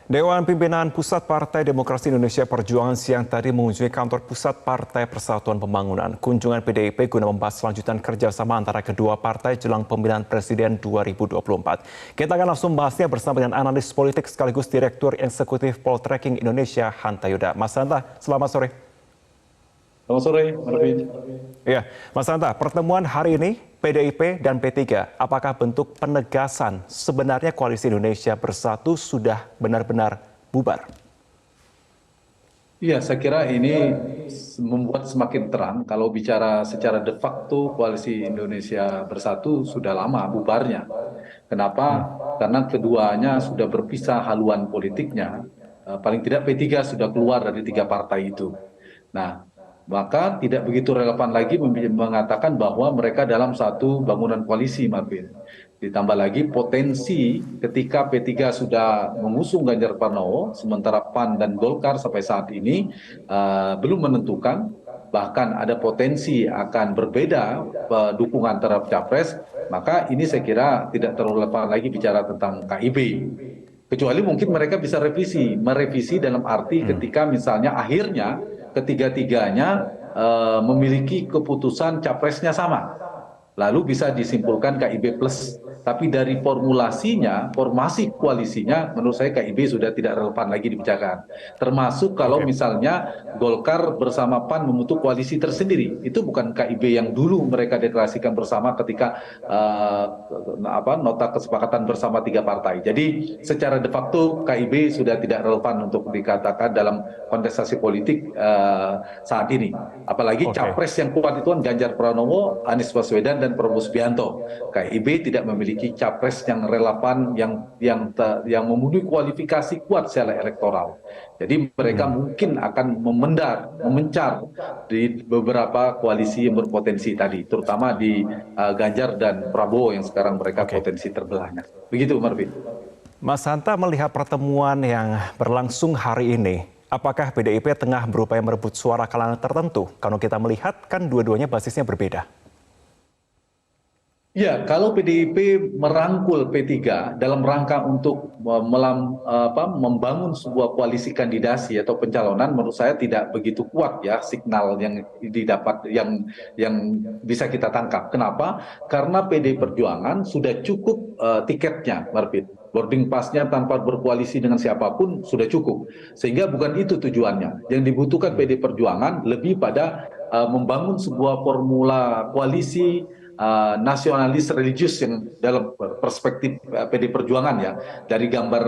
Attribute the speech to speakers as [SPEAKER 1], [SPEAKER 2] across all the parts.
[SPEAKER 1] Dewan Pimpinan Pusat Partai Demokrasi Indonesia Perjuangan siang tadi mengunjungi kantor Pusat Partai Persatuan Pembangunan. Kunjungan PDIP guna membahas lanjutan kerjasama antara kedua partai jelang pemilihan presiden 2024. Kita akan langsung bahasnya bersama dengan analis politik sekaligus Direktur Eksekutif Poltreking Indonesia, Hanta Yuda. Mas Hanta, selamat sore.
[SPEAKER 2] Selamat sore, Marvin.
[SPEAKER 1] Ya, Mas Hanta, pertemuan hari ini PDIP dan P3, apakah bentuk penegasan sebenarnya Koalisi Indonesia Bersatu sudah benar-benar bubar?
[SPEAKER 2] Iya, saya kira ini membuat semakin terang kalau bicara secara de facto Koalisi Indonesia Bersatu sudah lama bubarnya. Kenapa? Karena keduanya sudah berpisah haluan politiknya. Paling tidak P3 sudah keluar dari tiga partai itu. Nah, maka tidak begitu relevan lagi mengatakan bahwa mereka dalam satu bangunan koalisi, Marvin. Ditambah lagi potensi ketika P3 sudah mengusung Ganjar Pranowo, sementara PAN dan Golkar sampai saat ini belum menentukan, bahkan ada potensi akan berbeda dukungan terhadap Capres, maka ini saya kira tidak terlalu relevan lagi bicara tentang KIB. Kecuali mungkin mereka bisa merevisi dalam arti ketika misalnya akhirnya ketiga-tiganya memiliki keputusan capresnya sama. Lalu bisa disimpulkan KIB plus. Tapi dari formulasinya, formasi koalisinya, menurut saya KIB sudah tidak relevan lagi dibicarakan. Termasuk kalau misalnya Golkar bersama PAN membentuk koalisi tersendiri. Itu bukan KIB yang dulu mereka deklarasikan bersama ketika nota kesepakatan bersama tiga partai. Jadi secara de facto KIB sudah tidak relevan untuk dikatakan dalam kontestasi politik saat ini. Apalagi capres yang kuat itu kan Ganjar Pranowo, Anies Baswedan, dan Prabowo Subianto. KIB tidak memiliki capres yang relevan yang memenuhi kualifikasi kuat secara elektoral. Jadi mereka mungkin akan memencar di beberapa koalisi yang berpotensi tadi, terutama di Ganjar dan Prabowo yang sekarang mereka potensi terbelahnya. Begitu, Marvin.
[SPEAKER 1] Mas Hanta melihat pertemuan yang berlangsung hari ini, apakah PDIP tengah berupaya merebut suara kalangan tertentu? Kalau kita melihat kan dua-duanya basisnya berbeda.
[SPEAKER 2] Ya, kalau PDIP merangkul P3 dalam rangka untuk membangun sebuah koalisi kandidasi atau pencalonan, menurut saya tidak begitu kuat ya signal yang didapat yang bisa kita tangkap. Kenapa? Karena PDI Perjuangan sudah cukup tiketnya, Marvin. Boarding pass-nya tanpa berkoalisi dengan siapapun sudah cukup. Sehingga bukan itu tujuannya. Yang dibutuhkan PDI Perjuangan lebih pada membangun sebuah formula koalisi nasionalis religius yang dalam perspektif PD Perjuangan ya, dari gambar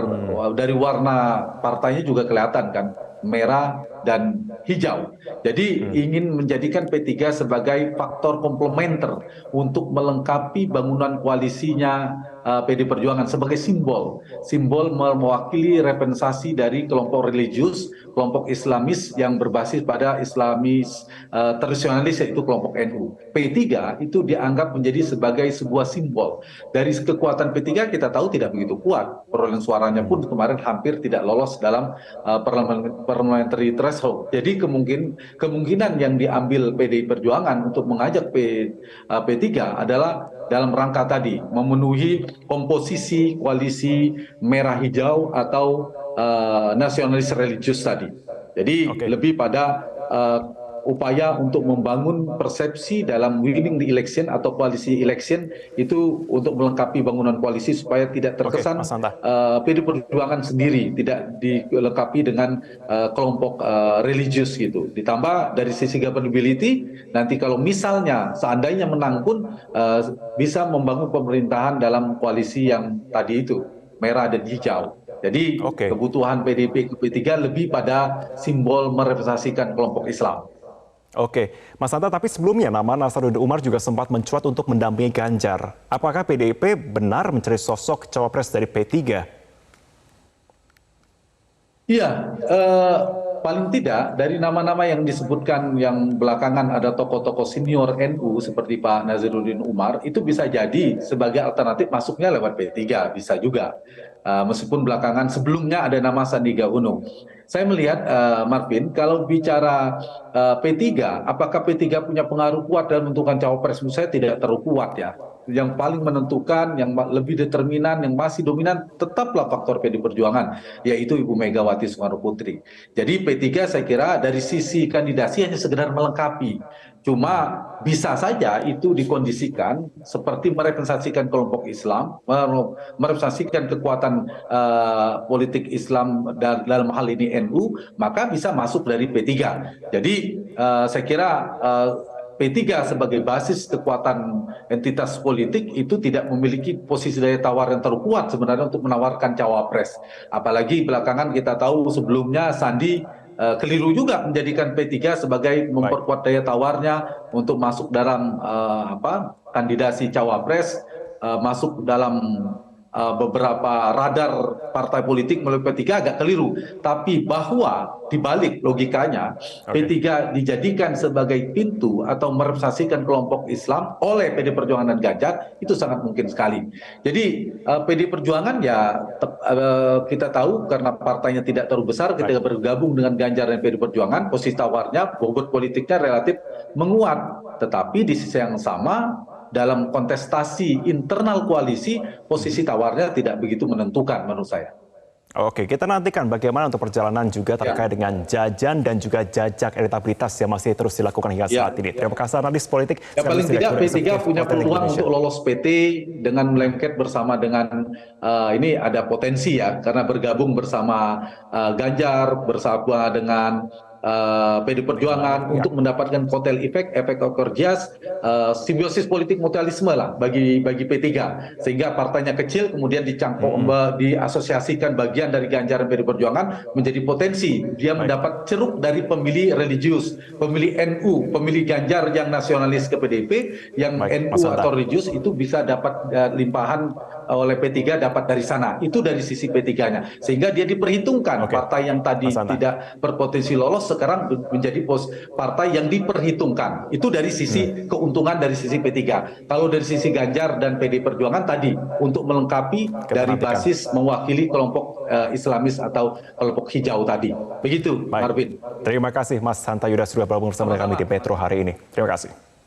[SPEAKER 2] dari warna partainya juga kelihatan kan, merah dan hijau. Jadi ingin menjadikan P3 sebagai faktor komplementer untuk melengkapi bangunan koalisinya PD Perjuangan sebagai simbol mewakili representasi dari kelompok religius, kelompok Islamis yang berbasis pada Islamis tradisionalis, yaitu kelompok NU. P3 itu dianggap menjadi sebagai sebuah simbol. Dari kekuatan P3 kita tahu tidak begitu kuat. Perolehan suaranya pun kemarin hampir tidak lolos dalam parliamentary threshold. Jadi kemungkinan yang diambil PDI Perjuangan untuk mengajak P3 adalah dalam rangka tadi memenuhi komposisi koalisi merah hijau atau nasionalis religius tadi. Jadi lebih pada upaya untuk membangun persepsi dalam winning the election atau koalisi election itu untuk melengkapi bangunan koalisi supaya tidak terkesan PD Perjuangan sendiri, tidak dilengkapi dengan kelompok religius gitu. Ditambah dari sisi governability, nanti kalau misalnya seandainya menang pun bisa membangun pemerintahan dalam koalisi yang tadi itu, merah dan hijau. Jadi kebutuhan PDIP ke P3 lebih pada simbol merepresentasikan kelompok Islam.
[SPEAKER 1] Oke, Mas Hanta, tapi sebelumnya nama Nasaruddin Umar juga sempat mencuat untuk mendampingi Ganjar. Apakah PDIP benar mencari sosok cawapres dari P3?
[SPEAKER 2] Iya, paling tidak dari nama-nama yang disebutkan yang belakangan ada tokoh-tokoh senior NU seperti Pak Nasaruddin Umar, itu bisa jadi sebagai alternatif masuknya lewat P3, bisa juga. Meskipun belakangan sebelumnya ada nama Sandiaga Uno. Saya melihat, Marvin, kalau bicara P3, apakah P3 punya pengaruh kuat dalam menentukan cawapres? Menurut saya tidak terlalu kuat ya. yang paling menentukan, yang lebih determinan, yang masih dominan tetaplah faktor PD Perjuangan, yaitu Ibu Megawati Soekarno Putri. Jadi P3 saya kira dari sisi kandidasi hanya sekedar melengkapi. Cuma bisa saja itu dikondisikan seperti merepresentasikan kelompok Islam, merepresentasikan kekuatan politik Islam dalam hal ini NU, maka bisa masuk dari P3. Jadi saya kira P3 sebagai basis kekuatan entitas politik itu tidak memiliki posisi daya tawar yang terlalu kuat sebenarnya untuk menawarkan cawapres. Apalagi belakangan kita tahu sebelumnya Sandi keliru juga menjadikan P3 sebagai memperkuat daya tawarnya untuk masuk dalam kandidasi cawapres, masuk dalam beberapa radar partai politik melalui P3 agak keliru. Tapi bahwa dibalik logikanya P3 dijadikan sebagai pintu atau merepresentasikan kelompok Islam oleh PD Perjuangan dan Ganjar itu sangat mungkin sekali. Jadi PD Perjuangan ya kita tahu karena partainya tidak terlalu besar ketika bergabung dengan Ganjar dan PD Perjuangan, posisi tawarnya, bobot politiknya relatif menguat. Tetapi di sisi yang sama dalam kontestasi internal koalisi, posisi tawarnya tidak begitu menentukan menurut saya.
[SPEAKER 1] Oke, kita nantikan bagaimana untuk perjalanan juga terkait dengan jajan dan juga jajak elektabilitas yang masih terus dilakukan hingga saat ini. Terima kasih analis politik.
[SPEAKER 2] Ya, paling tidak P3 punya peluang untuk lolos PT dengan melengket bersama dengan ini ada potensi ya, karena bergabung bersama Ganjar, bersama dengan PD Perjuangan untuk mendapatkan kotel efek ekor jas, simbiosis politik mutualisme lah bagi P3, sehingga partainya kecil kemudian diasosiasikan bagian dari Ganjar dan PD Perjuangan menjadi potensi dia mendapat ceruk dari pemilih religius, pemilih NU, pemilih Ganjar yang nasionalis ke PDIP, yang NU atau religius itu bisa dapat limpahan oleh P3 dapat dari sana. Itu dari sisi P3-nya. Sehingga dia diperhitungkan partai yang tadi tidak berpotensi lolos sekarang menjadi partai yang diperhitungkan. Itu dari sisi keuntungan dari sisi P3. Kalau dari sisi Ganjar dan PD Perjuangan tadi untuk melengkapi dari basis mewakili kelompok Islamis atau kelompok hijau tadi. Begitu, Marvin.
[SPEAKER 1] Terima kasih Mas Hanta Yuda sudah bergabung bersama kami di Metro hari ini. Terima kasih.